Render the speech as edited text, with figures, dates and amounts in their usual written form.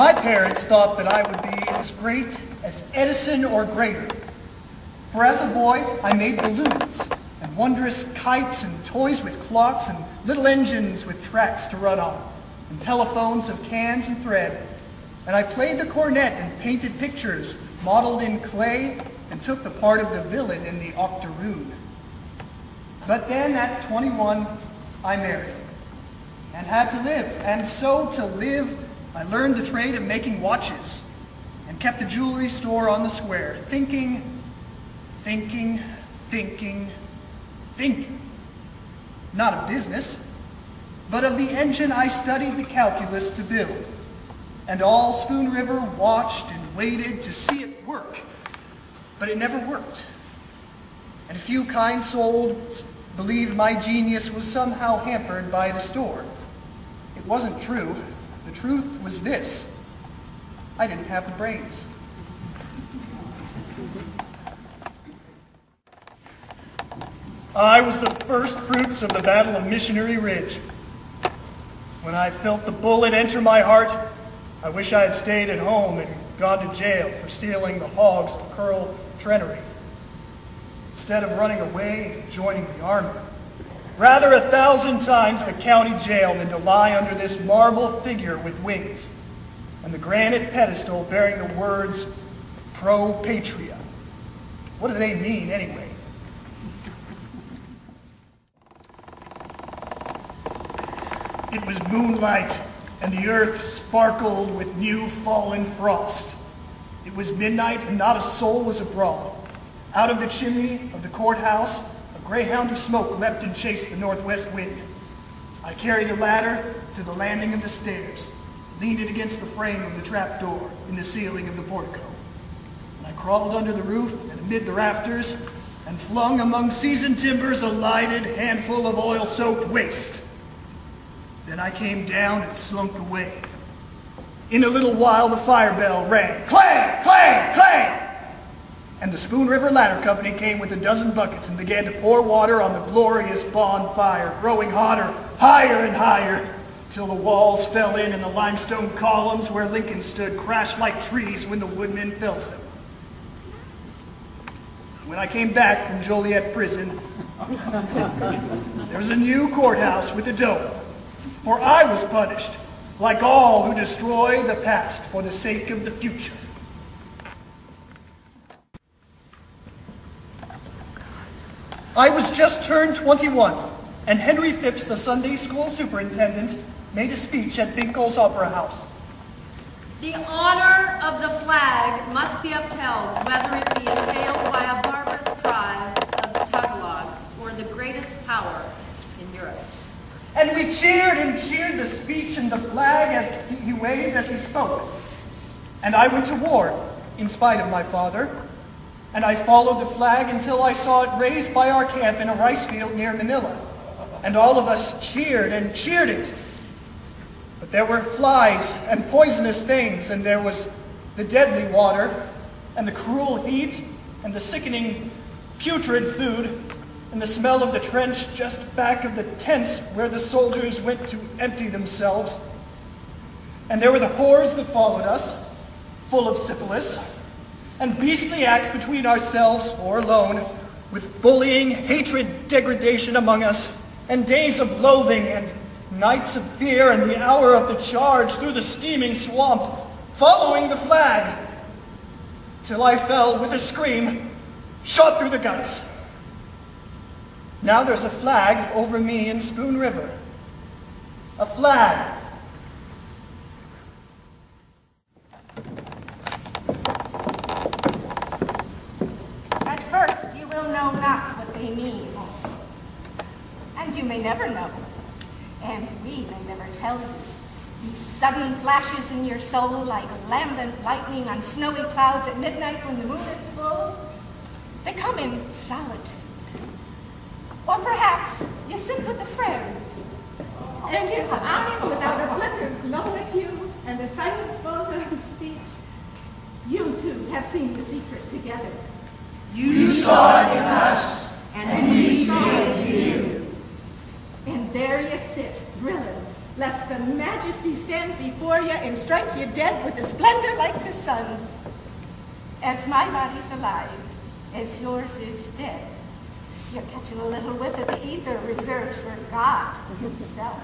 My parents thought that I would be as great as Edison or greater. For as a boy, I made balloons and wondrous kites and toys with clocks and little engines with tracks to run on and telephones of cans and thread. And I played the cornet and painted pictures modeled in clay and took the part of the villain in the octoroon. But then at 21, I married and had to live. And so to live, I learned the trade of making watches and kept a jewelry store on the square, thinking. Not of business, but of the engine I studied the calculus to build. And all Spoon River watched and waited to see it work, but it never worked. And a few kind souls believed my genius was somehow hampered by the store. It wasn't true. The truth was this: I didn't have the brains. I was the first fruits of the Battle of Missionary Ridge. When I felt the bullet enter my heart, I wish I had stayed at home and gone to jail for stealing the hogs of Curl Trenery, instead of running away and joining the army. Rather 1,000 times the county jail than to lie under this marble figure with wings and the granite pedestal bearing the words Pro Patria. What do they mean anyway? It was moonlight, and the earth sparkled with new fallen frost. It was midnight, and not a soul was abroad. Out of the chimney of the courthouse, a greyhound of smoke leapt and chased the northwest wind. I carried a ladder to the landing of the stairs, leaned it against the frame of the trapdoor in the ceiling of the portico. And I crawled under the roof and amid the rafters, and flung among seasoned timbers a lighted handful of oil-soaked waste. Then I came down and slunk away. In a little while the fire bell rang. Clang! Clang! Clang! And the Spoon River Ladder Company came with a dozen buckets and began to pour water on the glorious bonfire, growing hotter, higher and higher, till the walls fell in and the limestone columns where Lincoln stood crashed like trees when the woodman fells them. When I came back from Joliet prison, there was a new courthouse with a dome. For I was punished, like all who destroy the past for the sake of the future. I was just turned 21, and Henry Phipps, the Sunday school superintendent, made a speech at Binkle's Opera House. The honor of the flag must be upheld, whether it be assailed by a barbarous tribe of the Tagalogs or the greatest power in Europe. And we cheered and cheered the speech and the flag as he waved as he spoke. And I went to war, in spite of my father, and I followed the flag until I saw it raised by our camp in a rice field near Manila. And all of us cheered and cheered it. But there were flies and poisonous things, and there was the deadly water, and the cruel heat, and the sickening, putrid food, and the smell of the trench just back of the tents where the soldiers went to empty themselves. And there were the whores that followed us, full of syphilis, and beastly acts between ourselves or alone, with bullying, hatred, degradation among us, and days of loathing, and nights of fear, and the hour of the charge through the steaming swamp, following the flag, till I fell with a scream, shot through the guts. Now there's a flag over me in Spoon River. A flag. At first you will know not what they mean, and you may never know, and we may never tell you. These sudden flashes in your soul like lambent lightning on snowy clouds at midnight when the moon is full, they come in solitude. Or perhaps you sit with a friend, and his eyes without a flicker glow at you, and the silence goes unspeak. You two have seen the secret together. You saw it in us, and we saw it in you. And there you sit, thrilling, lest the majesty stand before you and strike you dead with a splendor like the sun's. As my body's alive, as yours is dead, you're catching a little whiff of the ether reserved for God himself.